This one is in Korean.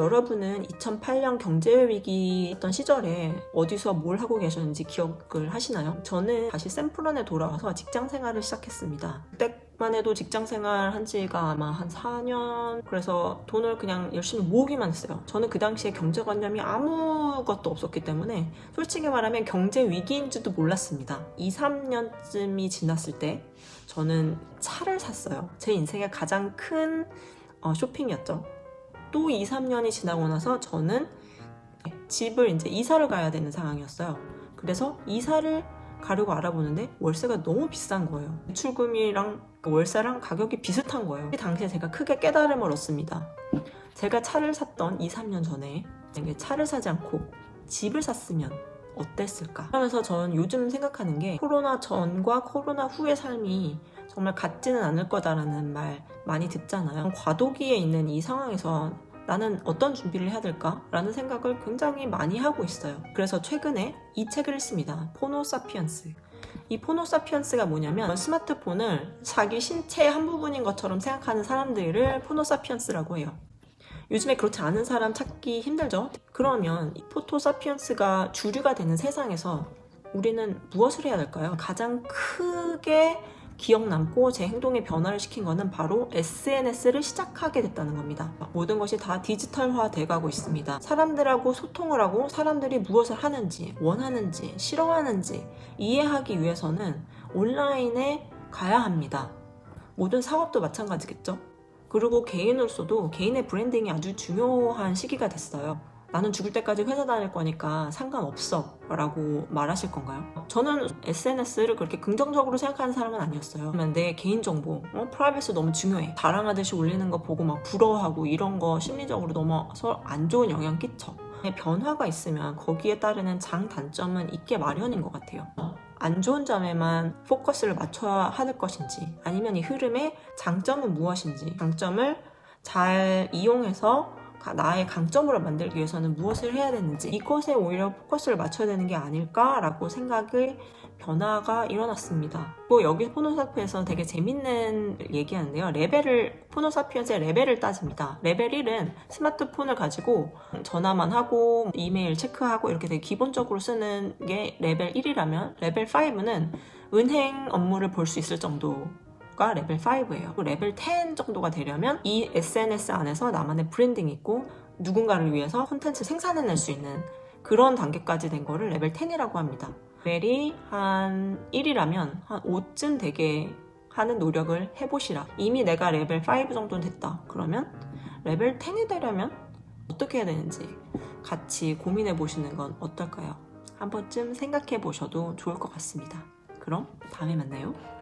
여러분은 2008년 경제위기 있던 시절에 어디서 뭘 하고 계셨는지 기억을 하시나요? 저는 다시 샌프란에 돌아와서 직장생활을 시작했습니다. 그때만 해도 직장생활 한 지가 아마 한 4년, 그래서 돈을 그냥 열심히 모으기만 했어요. 저는 그 당시에 경제관념이 아무것도 없었기 때문에 솔직히 말하면 경제위기인지도 몰랐습니다. 2, 3년쯤이 지났을 때 저는 차를 샀어요. 제 인생의 가장 큰 쇼핑이었죠. 또 2, 3년이 지나고 나서 저는 집을 이제 이사를 가야 되는 상황이었어요. 그래서 이사를 가려고 알아보는데 월세가 너무 비싼 거예요. 대출금이랑 월세랑 가격이 비슷한 거예요. 그 당시에 제가 크게 깨달음을 얻습니다. 제가 차를 샀던 2, 3년 전에 차를 사지 않고 집을 샀으면 어땠을까 하면서 저는 요즘 생각하는 게 코로나 전과 코로나 후의 삶이 정말 같지는 않을 거다라는 말 많이 듣잖아요. 과도기에 있는 이 상황에서 나는 어떤 준비를 해야 될까? 라는 생각을 굉장히 많이 하고 있어요. 그래서 최근에 이 책을 읽습니다. 포노사피언스. 이 포노사피언스가 뭐냐면 스마트폰을 자기 신체의 한 부분인 것처럼 생각하는 사람들을 포노사피언스라고 해요. 요즘에 그렇지 않은 사람 찾기 힘들죠? 그러면 이 포토사피언스가 주류가 되는 세상에서 우리는 무엇을 해야 될까요? 가장 크게 기억 남고 제 행동에 변화를 시킨 거는 바로 SNS를 시작하게 됐다는 겁니다. 모든 것이 다 디지털화 돼가고 있습니다. 사람들하고 소통을 하고 사람들이 무엇을 하는지, 원하는지, 싫어하는지 이해하기 위해서는 온라인에 가야 합니다. 모든 사업도 마찬가지겠죠? 그리고 개인으로서도 개인의 브랜딩이 아주 중요한 시기가 됐어요. 나는 죽을 때까지 회사 다닐 거니까 상관없어 라고 말하실 건가요? 저는 SNS를 그렇게 긍정적으로 생각하는 사람은 아니었어요. 내 개인정보, 프라이버시 너무 중요해. 자랑하듯이 올리는 거 보고 막 부러워하고 이런 거 심리적으로 너무 안 좋은 영향 끼쳐. 변화가 있으면 거기에 따르는 장단점은 있게 마련인 것 같아요. 안 좋은 점에만 포커스를 맞춰야 하는 것인지 아니면 이 흐름의 장점은 무엇인지 장점을 잘 이용해서 나의 강점으로 만들기 위해서는 무엇을 해야 되는지 이것에 오히려 포커스를 맞춰야 되는 게 아닐까라고 생각을 변화가 일어났습니다. 뭐 여기 포노사피에서는 되게 재밌는 얘기하는데요. 포노사피언스의 레벨을 따집니다. 레벨 1은 스마트폰을 가지고 전화만 하고 이메일 체크하고 이렇게 되게 기본적으로 쓰는 게 레벨 1이라면 레벨 5는 은행 업무를 볼 수 있을 정도가 레벨 5예요. 레벨 10 정도가 되려면 이 SNS 안에서 나만의 브랜딩이 있고 누군가를 위해서 콘텐츠 생산해낼 수 있는 그런 단계까지 된 거를 레벨 10이라고 합니다. 레벨이 한 1이라면 한 5쯤 되게 하는 노력을 해보시라. 이미 내가 레벨 5 정도는 됐다. 그러면 레벨 10이 되려면 어떻게 해야 되는지 같이 고민해 보시는 건 어떨까요? 한 번쯤 생각해 보셔도 좋을 것 같습니다. 그럼 다음에 만나요.